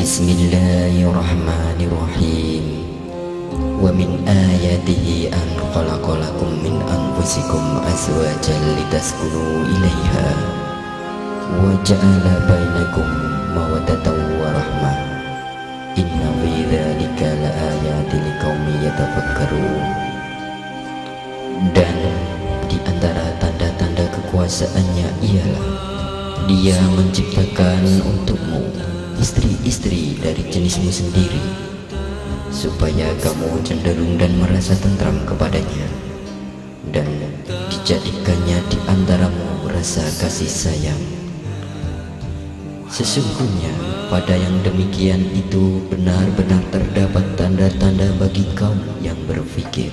Bismillahirrahmanirrahim. Wa min ayatihi an khalaqalakum min anfusikum azwajan litaskunu ilaiha wa ja'ala bainakum mawaddatan wa rahmah. Inna fi dzalika laayatin liqaumin yatafakkarun. Dan di antara tanda-tanda kekuasaannya ialah Dia menciptakan untukmu istri-istri dari jenismu sendiri, supaya kamu cenderung dan merasa tentram kepadanya, dan dijadikannya di antaramu rasa kasih sayang. Sesungguhnya pada yang demikian itu benar-benar terdapat tanda-tanda bagi kaum yang berfikir.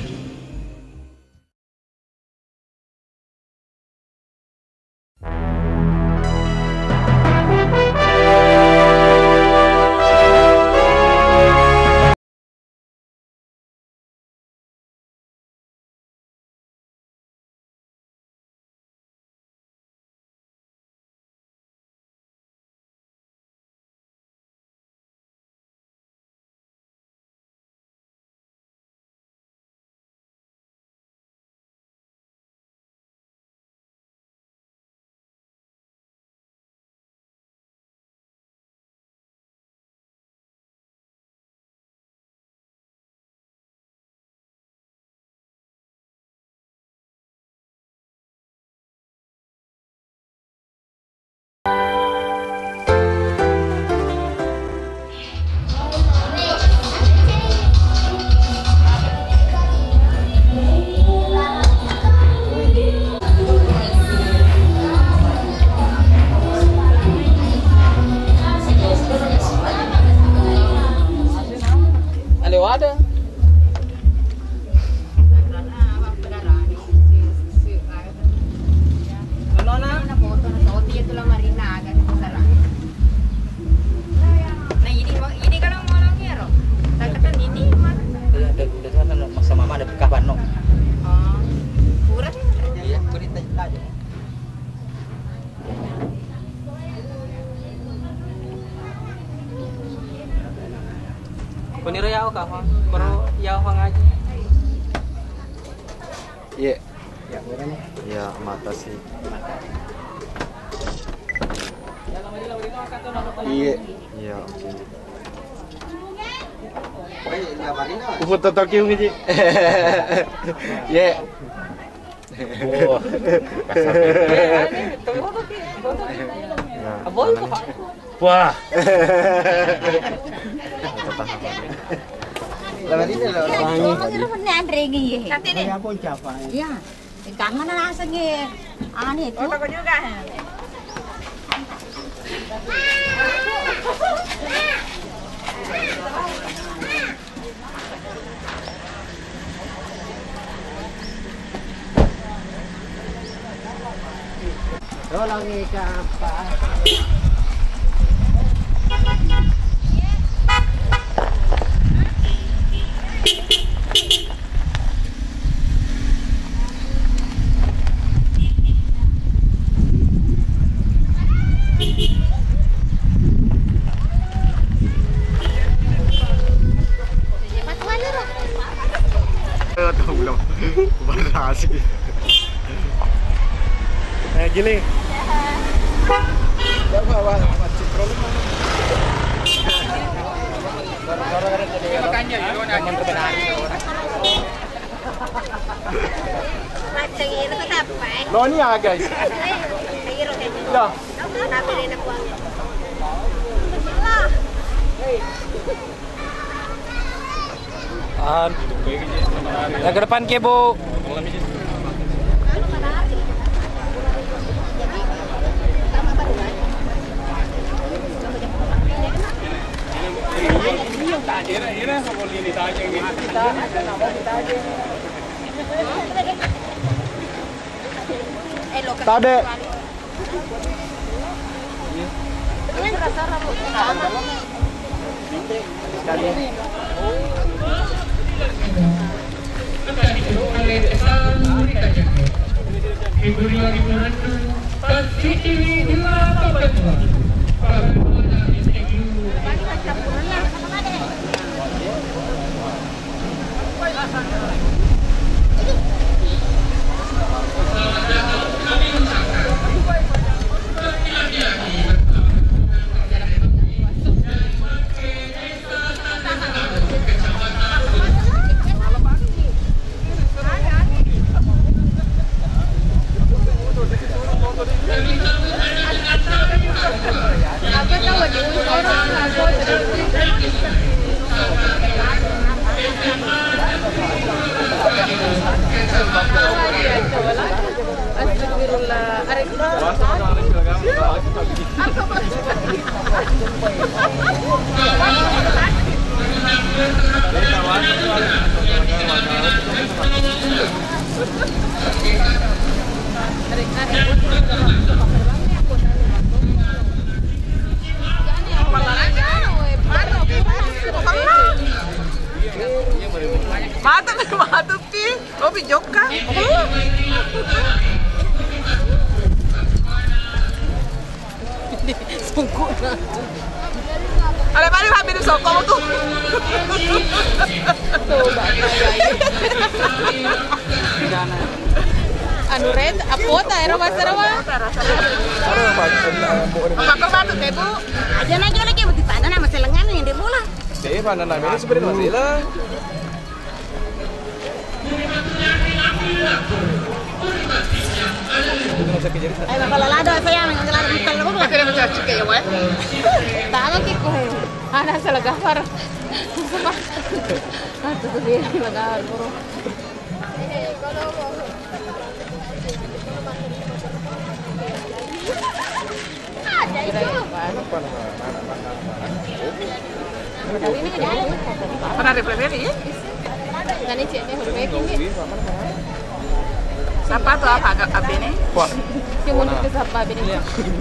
Ada sama mama ada bekas banok. Kurang? Iya, berita aja. Kuniro yaw ka, pero yaw ka ngaji. Iya. Ya, berani. Iya, mata sih. Iya. Iya, oke. Foto Tokyo ngi. Iya. Wah. Aboy ko pa. Wah. Lawan ini loh. Ini mana Andre gini? Saya pun siapa? Iya. Kangen rasanya. Aneh itu. Aku juga. Tolong ke apa? Belum. Berhasil. Giling. Bawa macet problem. Makanya yun ang terbenari. Macam itu kenapa? Lo ni ah guys. Lo. Kenapa ini nak buang? Yang ke depan ke Bu. Tade. Bagi macam joka. Sungguh. Ada mana habis di sokong tuh? Anu red, apa era bahasa rawa? Apa bantu tebu? Aja lagi di mana nama selengan yang di bola. Deh, mana namanya sebenarnya masih lah. Ay, kalau lado saya yang ngelado bukan lo. Kaya macam cike ya, weh. Tama kiko eh. Ana sa lagahar. Ato to dia lagahar puro. Ada itu. Pernah repreveri ya? Gani ceknya berbagi ni. Siapa tuh apa ini? Cuma untuk siapa ini?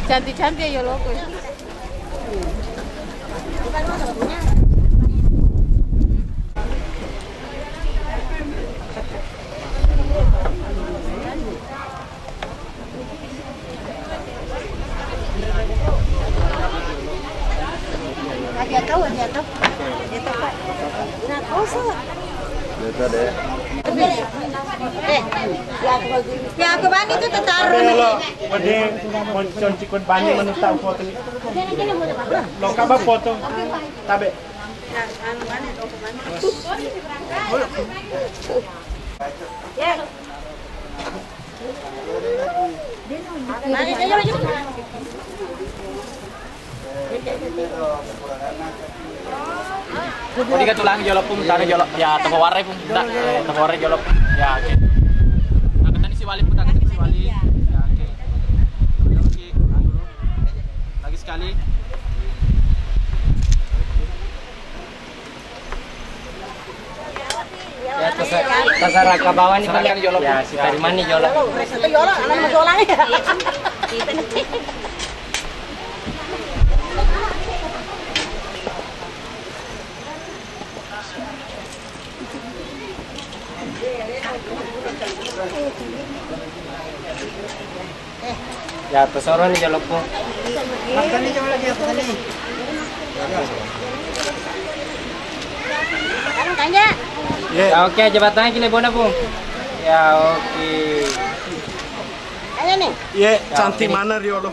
Cantik-cantik ya lo. Dia tahu. Nah, kosa. Itu deh. Ya aku bani itu tetaru nih. Wade moncon cikun bani menutau foto ni. Lo kaba foto. Tabe. Ya. Mari jom. Jadi ka tulang jolop pun tane jolop ya toko warai pun tak toko warai jolop ya oke. Angkatan si wali pun angkatan si wali. Ya oke. Lagi sekali. Ya terserah ke bawah nih Serahkan jolop. Ya si Pariman nih jolop. Itu yolo, anak majolang ya. Ya pesoro nih jolop po. Makan nih jolop ya, makan nih. Sekarang tanya. Ya oke jabatannya gini bona po. Ya oke. Ayo nih. Ye, cantik mana riolo?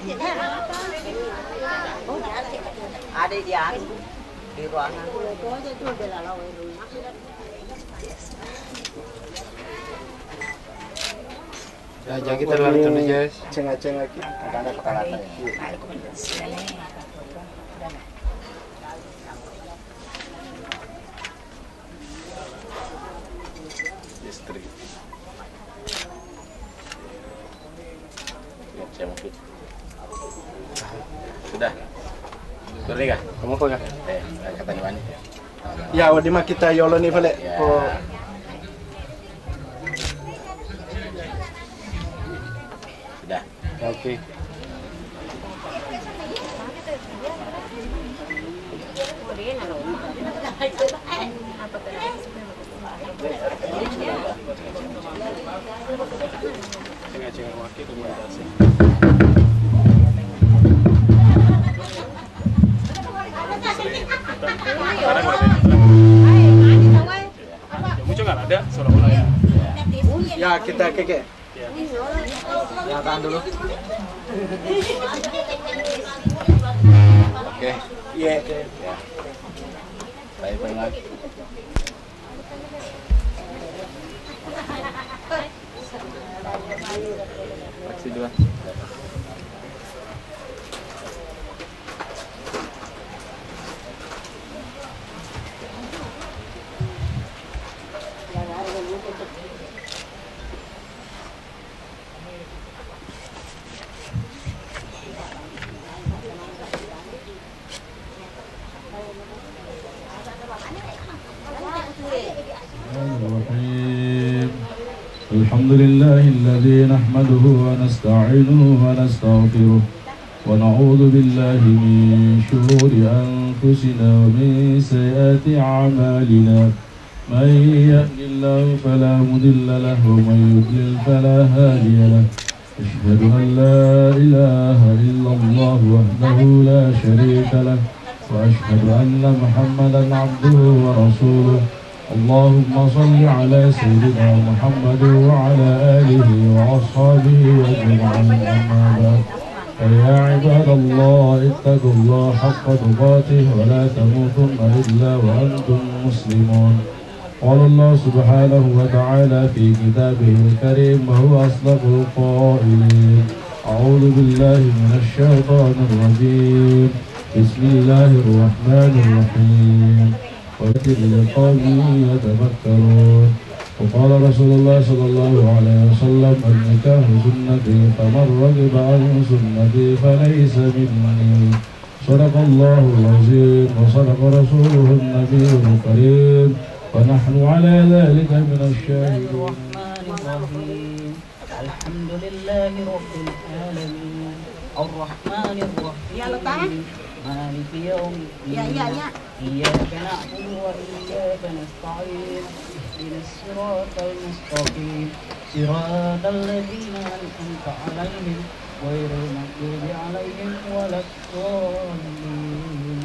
Ada di ruangan. Ya, jangan kita lari dulu, Jess. Cengah-cengah lagi. Ada pekalatan ya. Istri. Sudah. Sudah kah? Kamu apa kah? Kata ni mana? Ya, wadi mah kita yolo nih, Vale. Oh. Sudah. Oke. Cengah-cengah wakil komunikasi. Muncul nggak ada seolah-olah ya? Ya kita keke. Ya tahan dulu. Oke. Iya. Ya. Baik banget. Aksi dua. الحمد لله الذي نحمده ونستعينه ونستغفره ونعوذ بالله من شرور أنفسنا ومن سيئات أعمالنا من يهد الله فلا مضل له ومن يضلل فلا هادي له أشهد أن لا إله إلا الله وحده لا شريك له وأشهد أن محمدا عبده ورسوله اللهم صل على سيدنا محمد وعلى آله وأصحابه أجمعين أما بعد فيا عباد الله اتقوا الله حق تقاته ولا تموتن إلا وأنتم مسلمون قال الله سبحانه وتعالى في كتابه الكريم وهو أصدق القائلين أعوذ بالله من الشيطان الرجيم بسم الله الرحمن الرحيم وذكر لقوم يتفكرون وقال رسول الله صلى الله عليه وسلم النكاح سنتي فمن رغب عن سنتي فليس مني صدق الله العظيم وصدق رسوله النبي الكريم ونحن على ذلك من الشاهدين. الحمد لله رب العالمين الرحمن الرحيم مالك يوم الدين إياك نعبد وإياك نستعين اهدنا الصراط المستقيم صراط الذين أنعمت عليهم غير المغضوب عليهم ولا الضالين.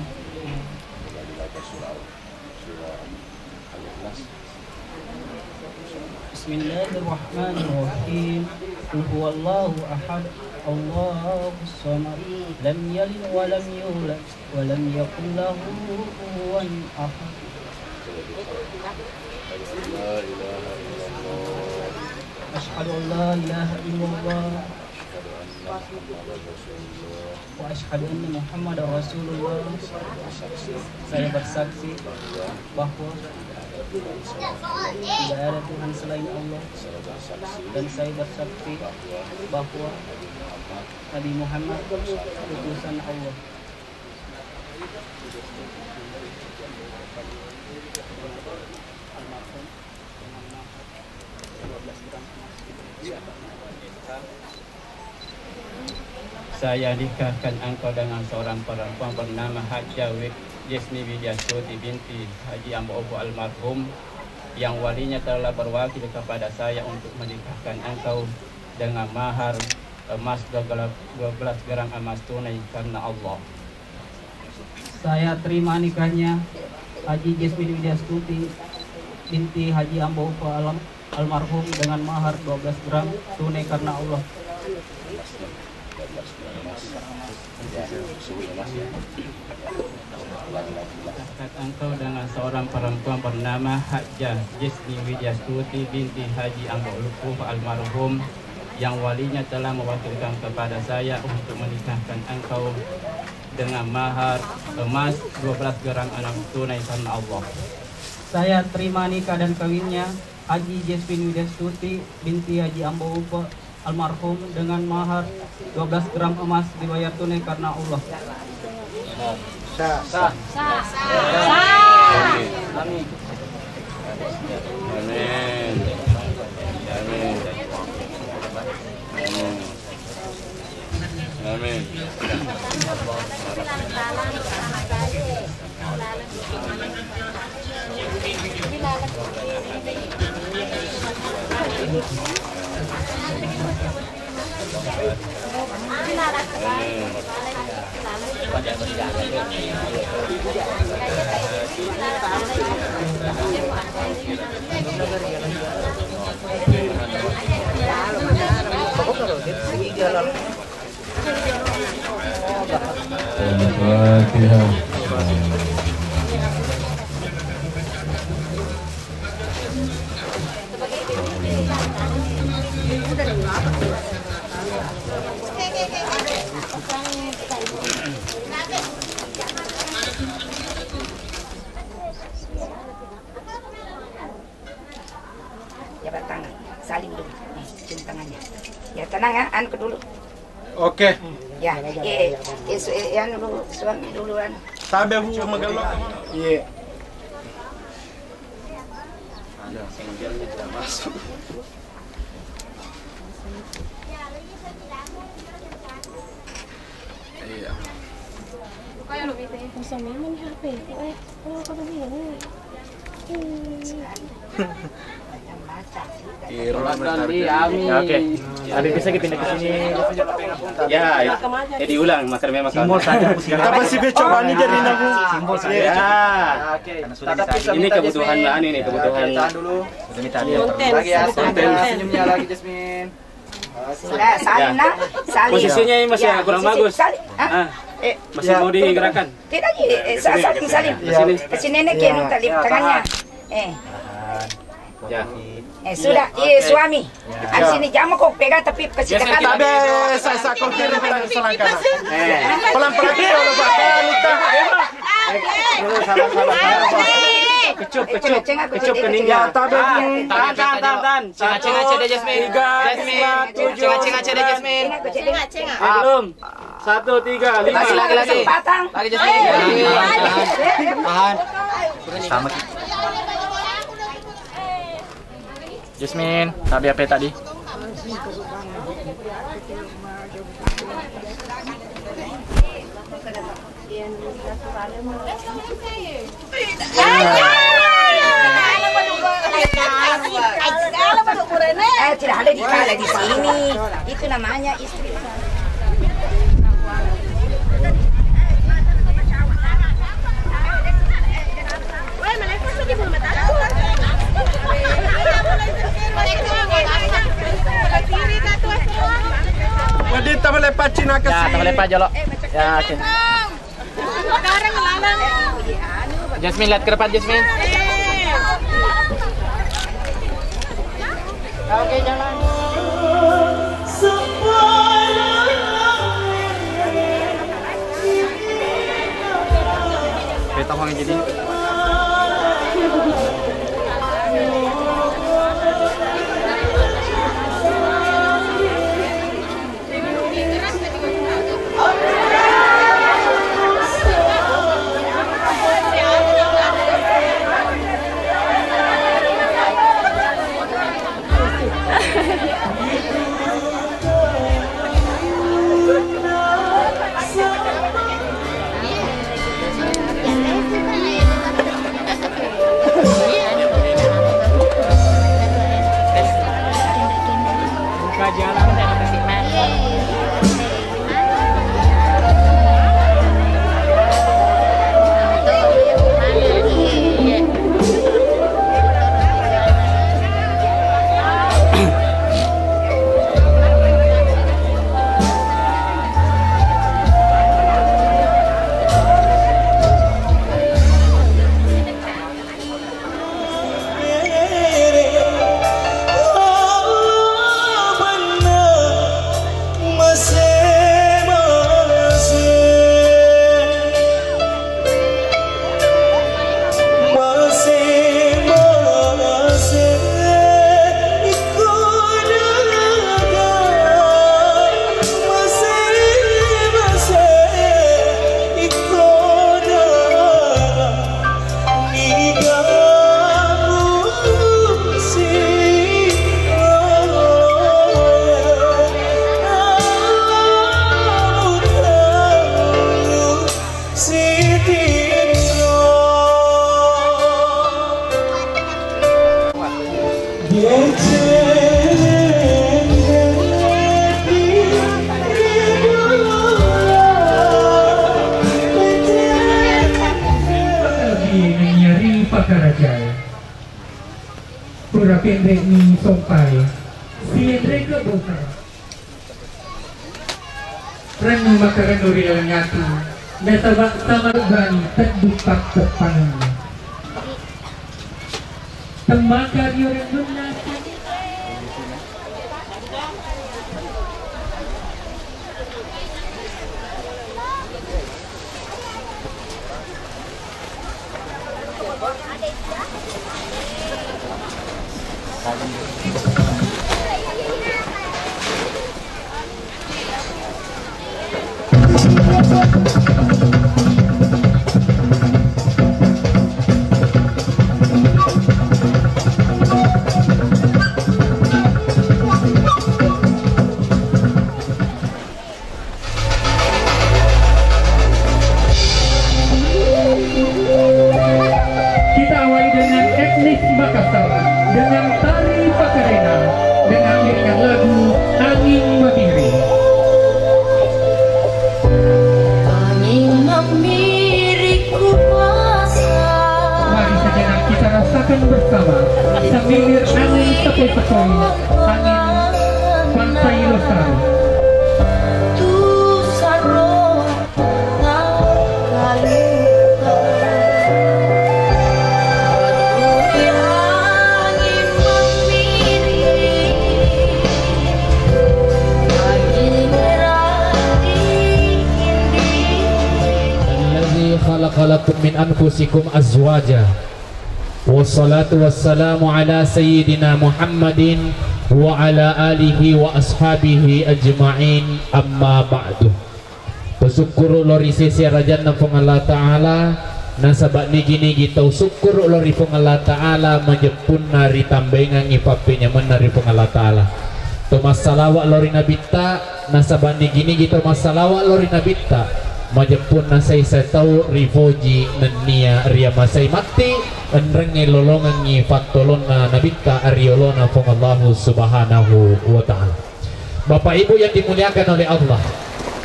بسم الله الرحمن الرحيم قل هو الله أحد الله الصمد لم يلد ولم يولد ولم يكن له كفوا أحد. أشهد أن لا إله إلا الله وأشهد أن محمد رسول الله. Saya bersaksi bahwa tidak ada Tuhan selain Allah, dan saya bersaksi bahwa Nabi Muhammad utusan Allah. Saya nikahkan engkau dengan seorang perempuan bernama Hajjah Yasmi Widiastuti binti Haji Ambo almarhum, yang walinya telah berwakil kepada saya untuk menikahkan engkau dengan mahar emas 12 gram emas tunai karena Allah. Saya terima nikahnya Haji Yasmi Widiastuti binti Haji Ambo almarhum dengan mahar 12 gram tunai karena Allah. Engkau dengan seorang perempuan bernama Hajjah Yasmi Widiastuti binti Haji Ambo almarhum, yang walinya telah mewakilkan kepada saya untuk menikahkan engkau dengan mahar emas 12 gram emas tunai karena Allah. Saya terima nikah dan kawinnya Haji Yasmi Widiastuti binti Haji Ambo almarhum dengan mahar 12 gram emas dibayar tunai karena Allah. Sah. Sah. Sah. Amin. Amin. Amin. Amin. Al-Fatihah. Jabat tangan, saling dulu. Cium tangannya. Ya tenang ya, anku dulu. Oke. Ya, yang dulu suami duluan. Sabi bu magalok. Iya. Ada senggolnya tidak masuk. Iya. Kaya lo bisa. Masami man HP. Eh, kalau kata dia ni. Oke. Habis bisa kita pindah ke sini. Ya, diulang makar memang Simbol saja. Kita masih coba nih jadi nabu. Simbol saja. Oke. Ini kebutuhan ini kebutuhan. Tahan dulu. Sudah minta dia. Lagi ya, senyumnya lagi Jasmine. Sudah, salin nak. Salin. Posisinya ini masih kurang bagus. Salin. Masih mau digerakkan. Tidak, salin. Kasih nenek ke tali tangannya. Ya. Sudah, suami. Di sini jangan kok pegang tapi kasih dekat. Tapi saya kau kiri tangan selang kanan. Pelan-pelan dia udah bakal kita. Sama-sama. Kecup keningnya. Tahan. Cengah deh Jasmine. Cengah deh Jasmine. Belum. 1, 3, 5. Lagi. Patang. Lagi Jasmine. Tahan. Sama. Jasmine, tapi apa tadi? Tidak ada di sini. Itu namanya istri. Jadi tak boleh pacin nak Ya, tak boleh jolok. Ya, oke. Jasmine, lihat ke depan Jasmine. Oke, jalan. Kita mau jadi. Pura pendek ni sompai siendre ke bota renu makaran duri dalam nyatu dan sama berani terdupak terpanggil tembakar yang benar kita awali dengan Petoy angin Pantai Losari. khalaqalakum min anfusikum azwaja wassalatu wassalamu ala sayyidina Muhammadin wa ala alihi wa ashabihi ajma'in amma ba'du. Bersyukur lori sesi rajan na pong Allah Ta'ala nasabak nigi-nigi tau syukur lori pong Allah Ta'ala majepun nari tambengan ipapinya menari pong Allah Ta'ala Tomas salawat lori nabita nasabak nigi-nigi Tomas salawat lori nabita majepun nasay sa tau rivoji nenia ria masay mati enrengi lolongan ngi fatolon na nabita ariolona pong Allah Subhanahu wa Ta'ala. Bapak Ibu yang dimuliakan oleh Allah,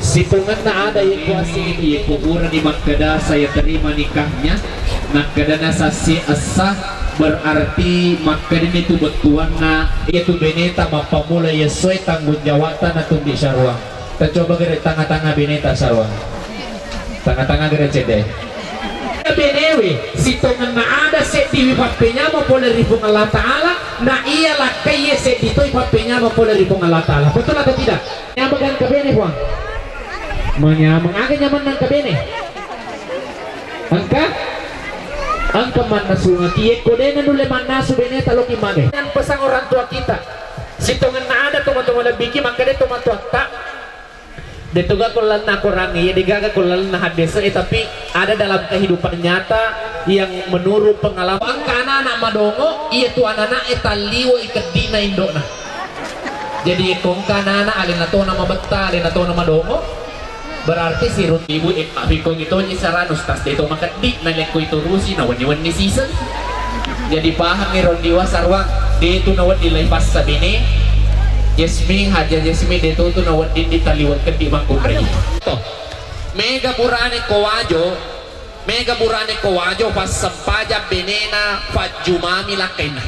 situngan na ada yang kuasa ini kuburan di Makkada saya terima nikahnya Makkada na sasi asah berarti Makkada itu betuan na itu beneta mapamula yesoy tanggung jawatan na tundi syarwang. Kita coba gere tengah-tengah beneta syarwang, tengah-tengah gere cede benewe situngan na ada setiwi papenya mapola ripung Allah Ta'ala na iyalah kaya setitoy papenya mapola ripung Allah Ta'ala. Betul atau tidak? Yang bagan kabene puang menyamang agak nyaman ng kabene angka man nasunga kiye kode na nule man nasu bene talo kimane yang pesang orang tua kita situngan na ada teman-teman lebih maka dia teman-teman tak detuga kulan na kurangi ya digaga kulan na hadesa tapi ada dalam kehidupan nyata yang menurut pengalaman angka anak-anak madongo iya tu anak-anak etaliwo ikadina indona jadi kongka anak-anak alin na to nama beta alin na to nama dongo berarti si Ruth ibu abikong itu ni saranus tas dito makadik na lengko itu rusi na wani-wani season jadi paham ni rondiwa sarwang dito na wad dilaipas sa bini Yasmin haja Yasmin dito to na wad din ditaliwat kan di mangkubray to mega burane kowajo pas sampaja benena fajumami lakay na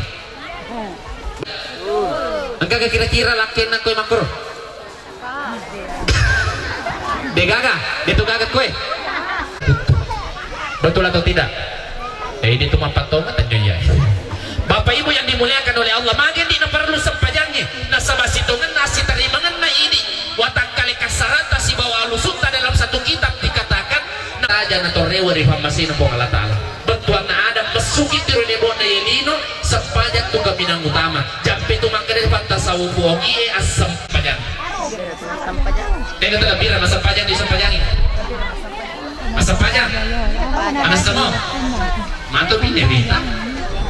ang kira-kira lakay na ko'y makuro degaga, itu gagat kue. Betul atau tidak? Ini tuh mapatongan aja ya. Bapak Ibu yang dimuliakan oleh Allah, magen di perlu sempajangnya. Nasabah situngan nasi terimangan na ini. Watang kali kasarata si bawa lusuta dalam satu kitab dikatakan raja na torewa di famasina po Allah Ta'ala. Betul na ada mesuki tiru nebo na yelino sempajang tuh kaminang utama. Jampi tuh makanya pantasawufu ogie as sempajang. Dia kata bira masa pajang disempajangin. Masa pajang. Anas semua. Mantap ini bita.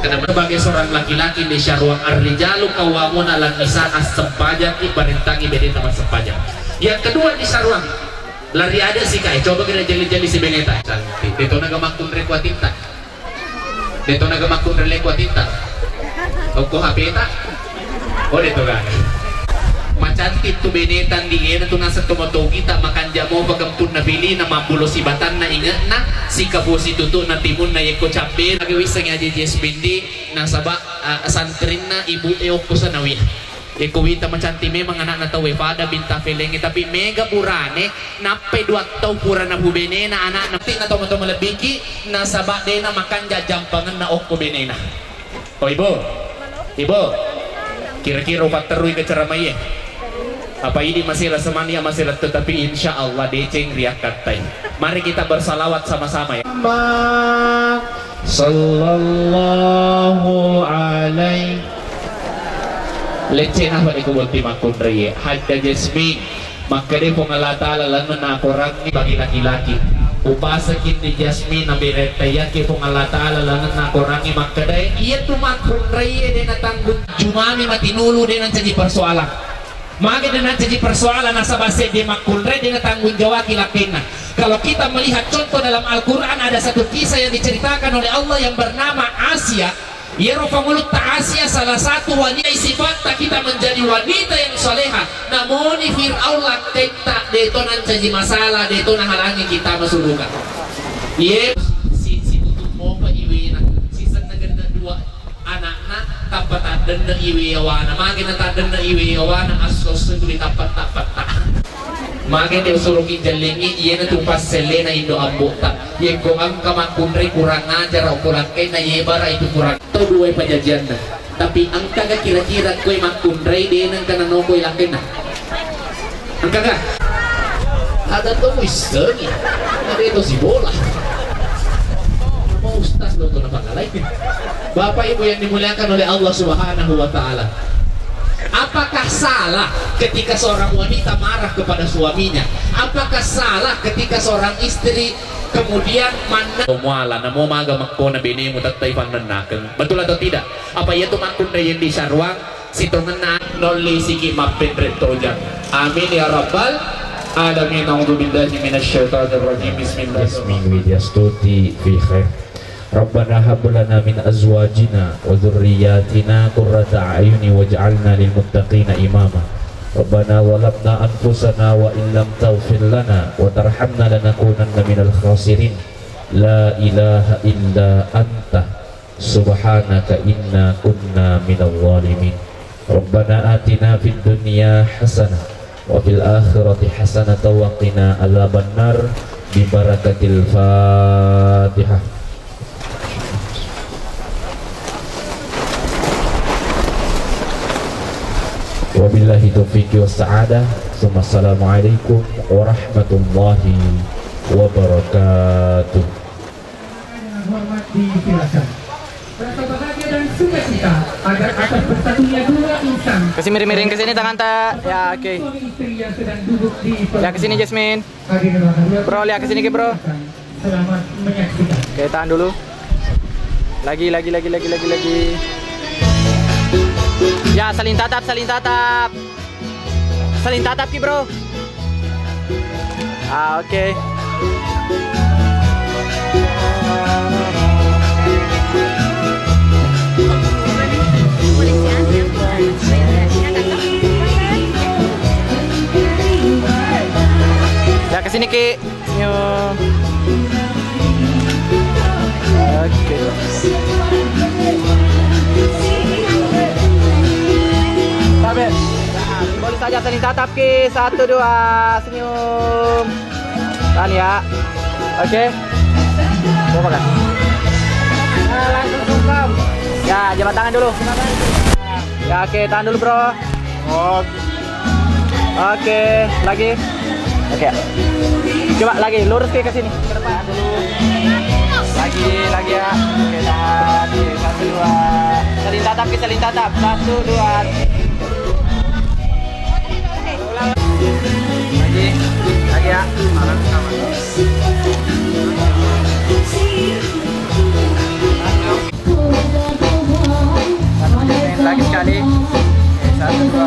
Karena sebagai seorang laki-laki di syarwang ar-rijalu qawamun 'alan nisa as-sempajang ibarintangi beda nama sempajang. Yang kedua di syarwang lari ada sih kai. Coba kita jeli-jeli si beneta. Cantik. Detona gamakun rekuatita. Detona gamakun rekuatita. Oko hapeta. Oh detona. Macantik tu benetan di ena tu nasa tumoto kita makan jamo pagampun na bili na mapulo si batan na ingat na si kabusi tutu na timun na yeko campir agawisang aja jes bindi nasaba santrin na ibu eoko sa nawih eko wita macanti memang anak na tawe pada binta felengi tapi mega purane nape dua tau purana bubene na anak nanti na tomo-tomo lebiki nasaba de na makan jajampangan na oko benena. Oh ibu kira-kira upat terui ke ceramai apa ini masih rasamania masih tetapi insya Allah deceng riak katai. Mari kita bersalawat sama-sama ya. Sallallahu alaihi leceh apa ikut bulti makun riye hadda Jasmine maka dia Allah Ta'ala langan aku orang ni bagi laki-laki upasakin di Jasmine nabi retayaki Allah Ta'ala langan aku orang ni maka dia iya tu makun riye dia natanggung jumami matinulu dia nanti persoalan maka dengan jadi persoalan nasabase di makulre dengan tanggung jawab kilakina. Kalau kita melihat contoh dalam Al-Quran ada satu kisah yang diceritakan oleh Allah yang bernama Asia. Yerofanguluk Asia salah satu wanita sifat kita menjadi wanita yang soleha. Namun Fir'aun lakita detonan jadi masalah detonan halangi kita masuk surga. Ye si tutup mau iwina si senegara dua anak-anak tapat adenda iwi awana makin tadenda iwi awana asos suli tapat makin dia suruh kinjalingi iya na tumpas selena indo ambota ye gongam kamakundri kurang ajar o kurang kena ye bara itu kurang to dua pajajian na tapi angka ga kira-kira kue makundri dia nang kana no kue lakena angka ga ada to mo isengi ada itu si bola mau ustaz lo to na pangalay Bapak Ibu yang dimuliakan oleh Allah Subhanahu wa taala. Apakah salah ketika seorang wanita marah kepada suaminya? Apakah salah ketika seorang istri kemudian mana muala namo maga makko na bini mo tatay pananaken? Betul atau tidak? Apa itu makun yang di sarwang sitongan na nolli siki mapin retojan. Amin ya rabbal alamin. A'udzubillahi minasyaitonir rajim. Bismillahirrahmanirrahim. Fi khair. Rabbana hab lana min azwajina wa dhurriyyatina qurrata a'yuni waj'alna lil muttaqina imama. Rabbana zalamna anfusana wa in lam taghfir lana wa tarhamna lanakunanna minal khasirin. La ilaha illa anta subhanaka inna kunna minal zalimin. Rabbana atina fid dunya hasanah wa fil akhirati hasanah wa qina adzabannar bi barakatil Fatihah. Wabillahi taufiq wa sa'adah. Assalamualaikum warahmatullahi wabarakatuh. Hormat disilakan. Rasa bahagia dan sukacita agar atas bersatunya dua insan. Kasih miring-miring ke sini tangan tak. Ya, oke. Suami istri yang sedang duduk di Lihat ke sini Jasmine. Bro, lihat ke sini ke bro. Selamat menyaksikan. Oke, tahan dulu. Lagi. Ya, saling tatap. Saling tatap ki bro. Oke. Ya kesini ki. Oke. Sabar. Boleh saja saling tatap ki. 1, 2, senyum. Tahan ya. Oke. Mau makan? Langsung sungkem. Ya, jabat tangan dulu. Ya, oke, tahan dulu, bro. Oke, lagi. Oke. Coba lagi, lurus ke sini. Ke depan dulu. Lagi ya. Oke, tahan. 1, 2. Saling tatap ki, saling tatap. 1, 2. Lagi ya. Lagi sekali. 1, 2.